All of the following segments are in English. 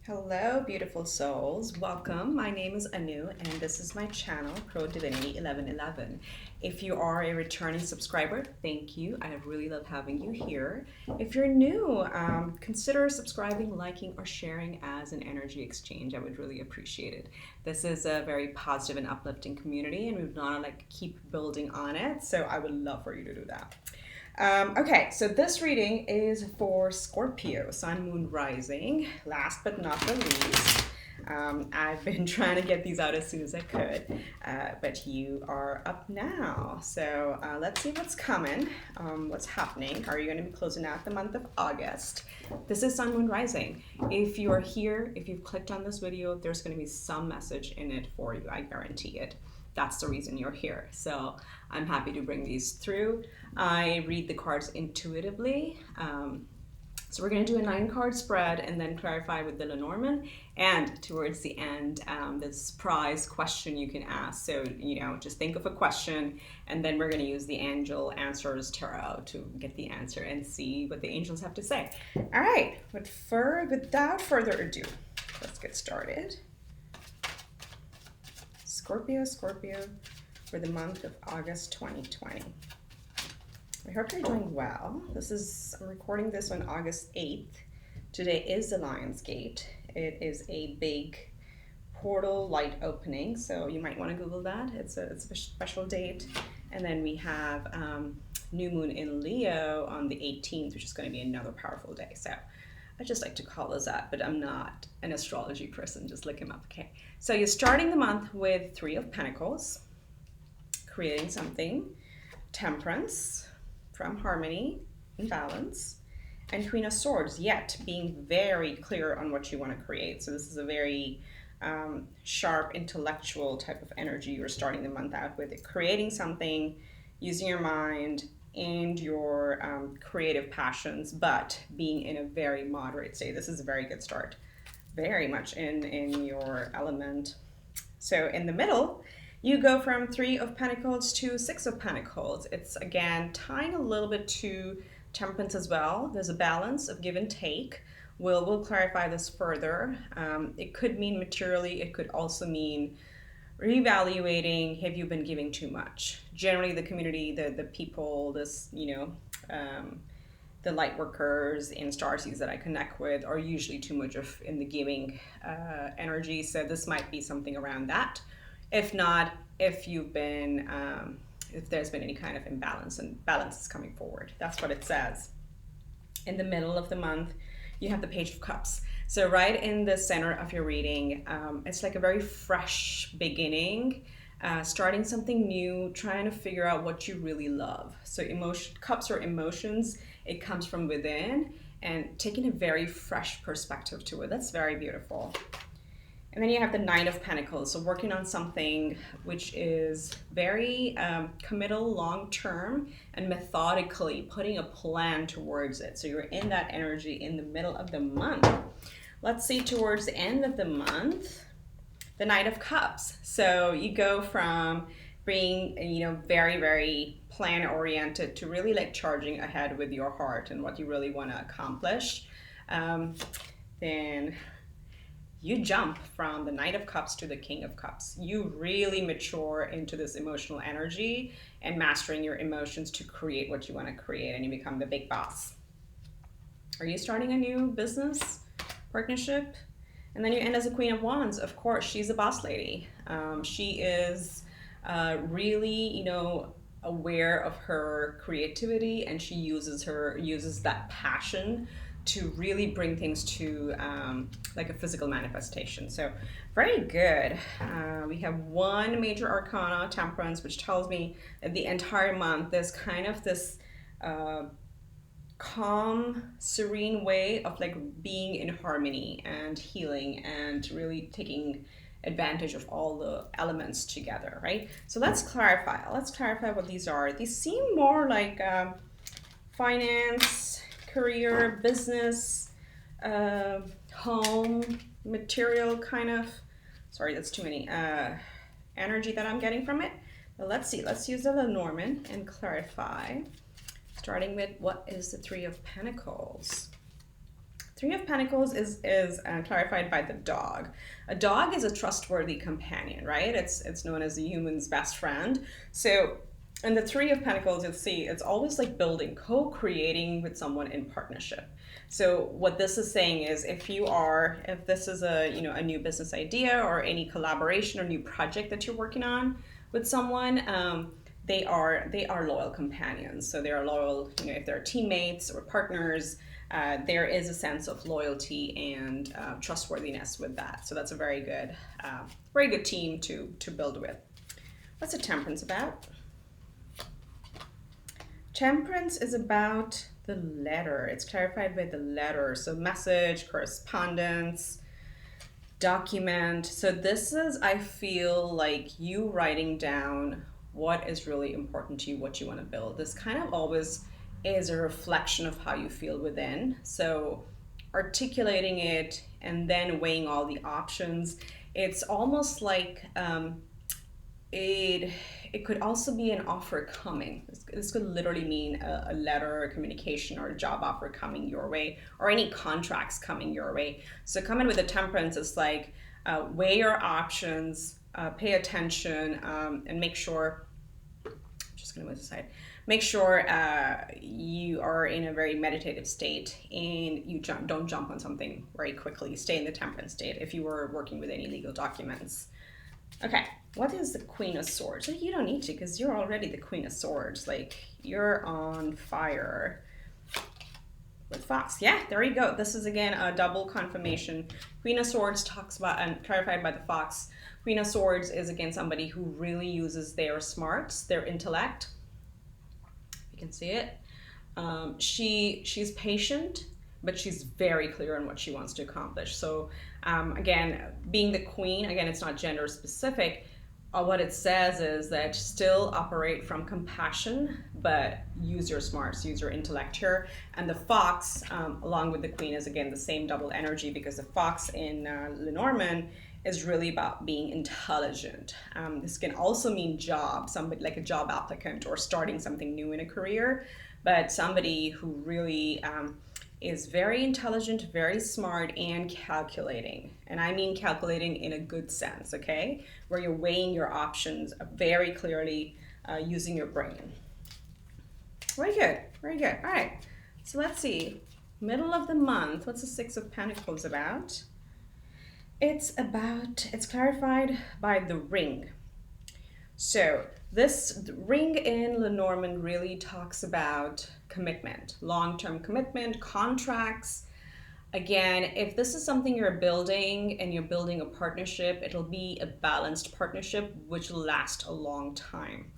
Hello, beautiful souls. Welcome. My name is Anu, and this is my channel, ProDivinity 1111. If you are a returning subscriber, thank you. I really love having you here. If you're new, consider subscribing, liking, or sharing as an energy exchange. I would really appreciate it. This is a very positive and uplifting community, and we want to keep building on it. So I would love for you to do that. Okay, so this reading is for Scorpio, Sun, Moon, Rising. Last but not the least, I've been trying to get these out as soon as I could, but you are up now. So let's see what's coming, what's happening. How are you going to be closing out the month of August? This is Sun, Moon, Rising. If you're here, if you've clicked on this video, there's going to be some message in it for you. I guarantee it. That's the reason you're here. So I'm happy to bring these through. I read the cards intuitively. So we're going to do a 9-card spread and then clarify with the Lenormand. And towards the end, the surprise question you can ask. So, just think of a question, and then we're going to use the Angel Answers Tarot to get the answer and see what the angels have to say. All right, without further ado, let's get started. Scorpio, for the month of August 2020. I hope you're doing well. I'm recording this on August 8th. Today is the Lion's Gate. It is a big portal light opening, so you might want to Google that. It's a special date. And then we have new moon in Leo on the 18th, which is going to be another powerful day. So I just like to call those out, but I'm not an astrology person. Just look him up, okay? So you're starting the month with 3 of Pentacles, creating something, Temperance, from harmony and balance, and Queen of Swords, yet being very clear on what you want to create. So this is a very sharp, intellectual type of energy you're starting the month out with, creating something, using your mind, and your creative passions, but being in a very moderate state. This is a very good start. Very much in your element. So in the middle, you go from 3 of Pentacles to 6 of Pentacles. It's again tying a little bit to Temperance as well. There's a balance of give and take. We'll clarify this further. It could mean materially. It could also mean reevaluating, have you been giving too much? Generally, the community, the people, the light workers and starseeds that I connect with are usually too much in the giving energy. So this might be something around that. If not, if there's been any kind of imbalance, and balance is coming forward. That's what it says. In the middle of the month, you have the Page of Cups. So right in the center of your reading, it's like a very fresh beginning, starting something new, trying to figure out what you really love. So cups are emotions. It comes from within and taking a very fresh perspective to it. That's very beautiful. And then you have the Knight of Pentacles. So working on something which is very committal, long-term, and methodically putting a plan towards it. So you're in that energy in the middle of the month. Let's see towards the end of the month, the Knight of Cups. So you go from being, very, very plan-oriented to really charging ahead with your heart and what you really want to accomplish. Then you jump from the Knight of Cups to the King of Cups. You really mature into this emotional energy and mastering your emotions to create what you want to create, and you become the big boss. Are you starting a new business, partnership? And then you end as a Queen of Wands. Of course, she's a boss lady. She is really, aware of her creativity, and she uses that passion to really bring things to like a physical manifestation. So very good. We have 1 major arcana, Temperance, which tells me that the entire month there's kind of this calm, serene way of being in harmony and healing and really taking advantage of all the elements together, right? So let's clarify what these are. These seem more like finance, career, business, home, material kind of. Sorry, that's too many energy that I'm getting from it. But let's see. Let's use the Lenormand and clarify. Starting with what is the 3 of Pentacles? Three of Pentacles is clarified by the dog. A dog is a trustworthy companion, right? It's known as the human's best friend. So in the Three of Pentacles, you'll see it's always like building, co-creating with someone in partnership. So what this is saying is if this is a, you know, a new business idea or any collaboration or new project that you're working on with someone, they are loyal companions. So they are loyal, you know, if they're teammates or partners, there is a sense of loyalty and trustworthiness with that. So that's a very good team to build with. What's the Temperance about? Temperance is about the letter. It's clarified by the letter. So message, correspondence, document. So this is, I feel like you writing down what is really important to you, what you want to build. This kind of always is a reflection of how you feel within. So articulating it and then weighing all the options. It's almost like it could also be an offer coming. This could literally mean a letter, a communication, or a job offer coming your way, or any contracts coming your way. So coming with the Temperance is like weigh your options, pay attention, and make sure, I'm just gonna move aside, make sure you are in a very meditative state and you don't jump on something very quickly. Stay in the Temperance state if you were working with any legal documents. Okay, what is the Queen of Swords? You don't need to, because you're already the Queen of Swords. Like, you're on fire with Fox. Yeah, there you go. This is, again, a double confirmation. Queen of Swords talks about, and clarified by the Fox, Queen of Swords is, again, somebody who really uses their smarts, their intellect. You can see it. She's patient, but she's very clear on what she wants to accomplish. So again, being the queen, again, it's not gender specific. What it says is that still operate from compassion, but use your smarts, use your intellect here. And the fox, along with the queen, is again the same double energy, because the fox in Lenormand is really about being intelligent. This can also mean job, somebody like a job applicant or starting something new in a career, but somebody who really is very intelligent, very smart, and calculating. And I mean calculating in a good sense, okay? Where you're weighing your options very clearly, using your brain. Very good, very good. All right, so let's see. Middle of the month, what's the Six of Pentacles about? It's clarified by the ring. So this ring in Lenormand really talks about commitment, long-term commitment, contracts. Again, if this is something you're building and you're building a partnership, it'll be a balanced partnership which will last a long time.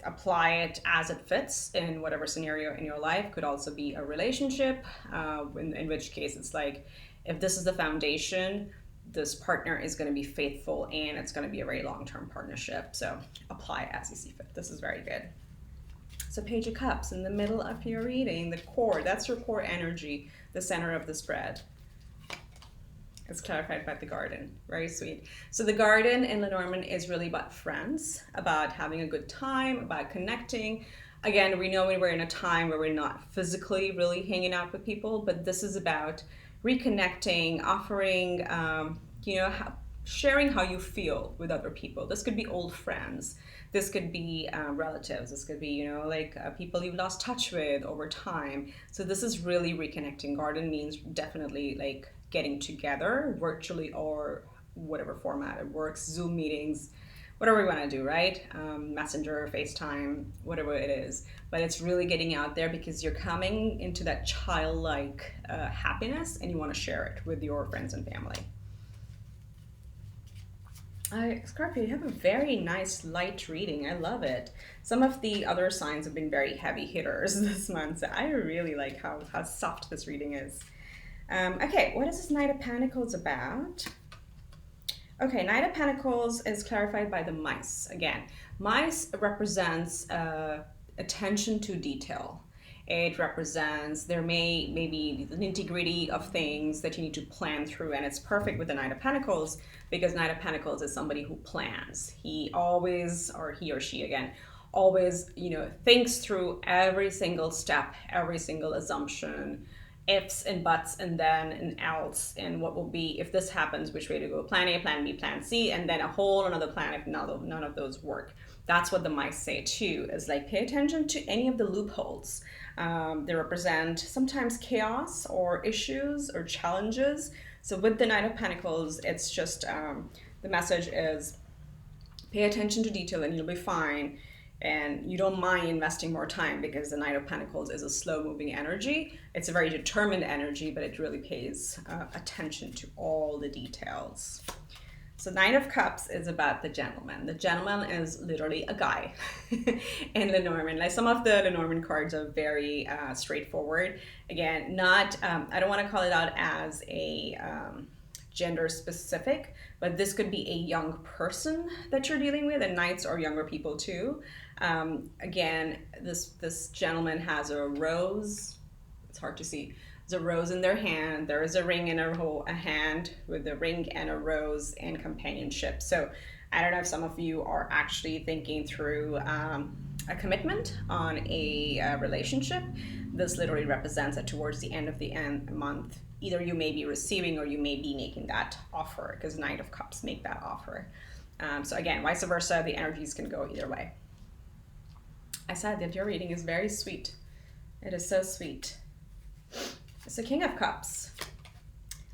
Apply it as it fits in whatever scenario in your life. Could also be a relationship, in which case it's like, if this is the foundation, this partner is going to be faithful and it's going to be a very long-term partnership. So apply as you see fit. This is very good. So Page of Cups in the middle of your reading, the core, that's your core energy, the center of the spread. It's clarified by the Garden. Very sweet. So the Garden in Lenormand is really about friends, about having a good time, about connecting. Again, we know we're in a time where we're not physically really hanging out with people, but this is about reconnecting, offering, sharing how you feel with other people. This could be old friends. This could be relatives. This could be, people you've lost touch with over time. So this is really reconnecting. Garden means definitely like getting together virtually or whatever format it works, Zoom meetings, whatever we want to do, right? Messenger, FaceTime, whatever it is. But it's really getting out there because you're coming into that childlike happiness and you want to share it with your friends and family. Scorpio, you have a very nice light reading. I love it. Some of the other signs have been very heavy hitters this month, so I really like how soft this reading is. Okay, what is this Knight of Pentacles about? Okay, Knight of Pentacles is clarified by the mice. Again, mice represents attention to detail. It represents there may be the nitty-gritty of things that you need to plan through, and it's perfect with the Knight of Pentacles because Knight of Pentacles is somebody who plans. He always, or he or she again, always, thinks through every single step, every single assumption, ifs and buts and then and else and what will be if this happens, which way to go, plan A, plan B, plan C, and then a whole another plan if none of those work. That's what the mice say too, is like pay attention to any of the loopholes. They represent sometimes chaos or issues or challenges. So with the Knight of Pentacles, it's just the message is pay attention to detail and you'll be fine. And you don't mind investing more time because the Knight of Pentacles is a slow-moving energy. It's a very determined energy, but it really pays attention to all the details. So Knight of Cups is about the gentleman. The gentleman is literally a guy in Lenormand. Like some of the Lenormand cards are very straightforward. Again, not I don't want to call it out as a gender specific, but this could be a young person that you're dealing with, and knights are younger people too. Again, this gentleman has a rose. It's hard to see. There's a rose in their hand. There is a ring in a hand with a ring and a rose and companionship. So I don't know if some of you are actually thinking through a commitment on a relationship. This literally represents that towards the end of the month, either you may be receiving or you may be making that offer, because Knight of Cups make that offer. So again, vice versa, the energies can go either way. I said that your reading is very sweet. It is so sweet. So King of Cups,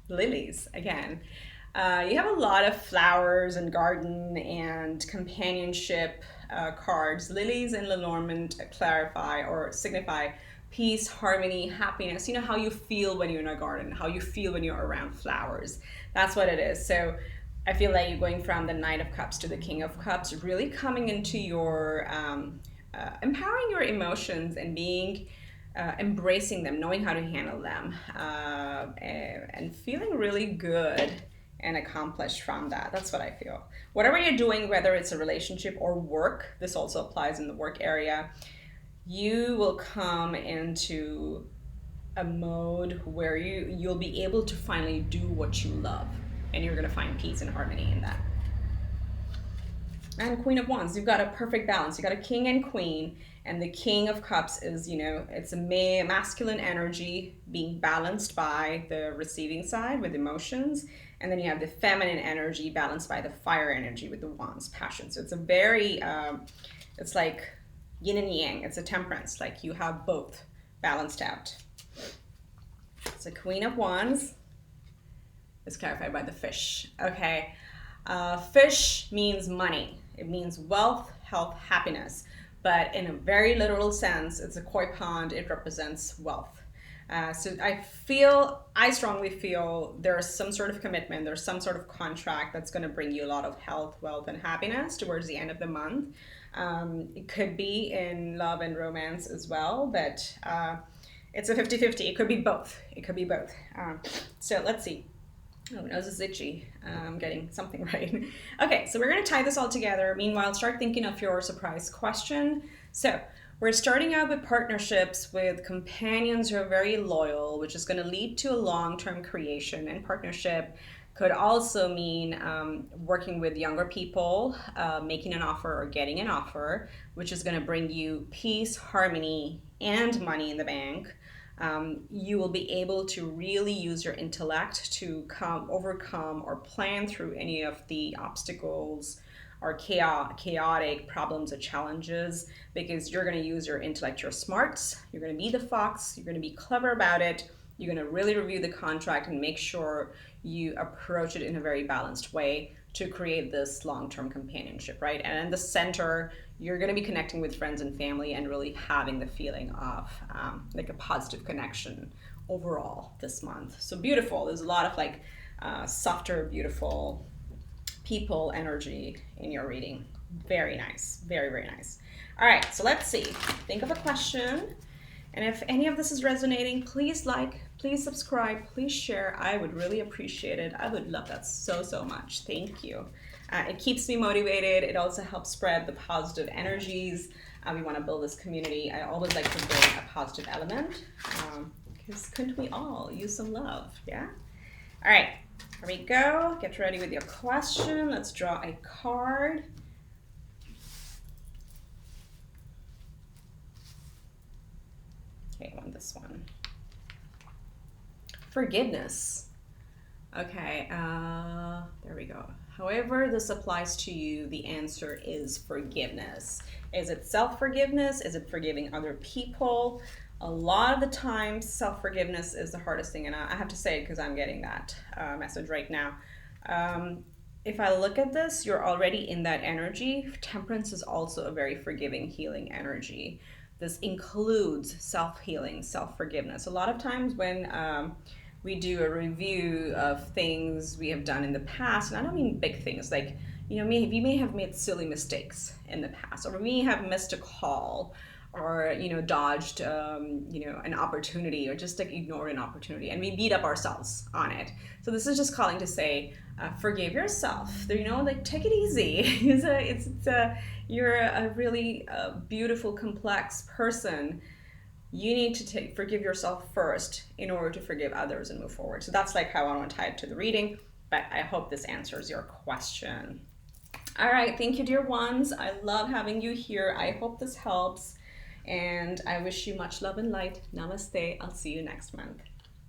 lilies again. You have a lot of flowers and garden and companionship cards. Lilies in Lenormand clarify or signify peace, harmony, happiness. You know how you feel when you're in a garden, how you feel when you're around flowers. That's what it is. So I feel like you're going from the Knight of Cups to the King of Cups, really coming into your empowering your emotions and being embracing them, knowing how to handle them, and feeling really good and accomplished from that. That's what I feel. Whatever you're doing, whether it's a relationship or work, this also applies in the work area, you will come into a mode where you'll be able to finally do what you love, and you're going to find peace and harmony in that. And Queen of Wands, you've got a perfect balance. You got a king and queen, and the King of Cups is, you know, it's a masculine energy being balanced by the receiving side with emotions, and then you have the feminine energy balanced by the fire energy with the Wands, passion. So it's a very, it's like yin and yang. It's a temperance, like you have both balanced out. So Queen of Wands is clarified by the fish. Okay, fish means money. It means wealth, health, happiness. But in a very literal sense, it's a koi pond. It represents wealth. So I strongly feel there's some sort of commitment, there's some sort of contract that's going to bring you a lot of health, wealth, and happiness towards the end of the month. It could be in love and romance as well, but it's a 50-50. It could be both. It could be both. So let's see. Oh, nose is itchy. I'm getting something right. Okay, so we're going to tie this all together. Meanwhile, start thinking of your surprise question. So we're starting out with partnerships with companions who are very loyal, which is going to lead to a long-term creation. And partnership could also mean working with younger people, making an offer or getting an offer, which is going to bring you peace, harmony, and money in the bank. You will be able to really use your intellect to overcome or plan through any of the obstacles or chaotic problems or challenges, because you're going to use your intellect, your smarts. You're going to be the fox. You're going to be clever about it. You're going to really review the contract and make sure you approach it in a very balanced way to create this long-term companionship, right? And in the center, you're going to be connecting with friends and family and really having the feeling of like a positive connection overall this month. So beautiful. There's a lot of like softer, beautiful people energy in your reading. Very nice. Very, very nice. All right, so let's see. Think of a question. And if any of this is resonating, please like, please subscribe, please share. I would really appreciate it. I would love that so, so much. Thank you. It keeps me motivated. It also helps spread the positive energies. We want to build this community. I always like to build a positive element because couldn't we all use some love? Yeah? All right, here we go. Get ready with your question. Let's draw a card. Okay, I want this one. Forgiveness. Okay, there we go. However this applies to you, the answer is forgiveness. Is it self-forgiveness? Is it forgiving other people? A lot of the time, self-forgiveness is the hardest thing, and I have to say it because I'm getting that message right now. If I look at this, you're already in that energy. Temperance is also a very forgiving, healing energy. This includes self-healing, self-forgiveness. A lot of times when we do a review of things we have done in the past, and I don't mean big things, like, you know, we may have made silly mistakes in the past, or we may have missed a call, or, you know, dodged, you know, an opportunity, or just like ignored an opportunity, and we beat up ourselves on it. So this is just calling to say, forgive yourself. You know, like, take it easy. You're a really beautiful, complex person. You need to forgive yourself first in order to forgive others and move forward. So that's like how I want to tie it to the reading, but I hope this answers your question. All right, thank you, dear ones. I love having you here. I hope this helps, and I wish you much love and light. Namaste. I'll see you next month.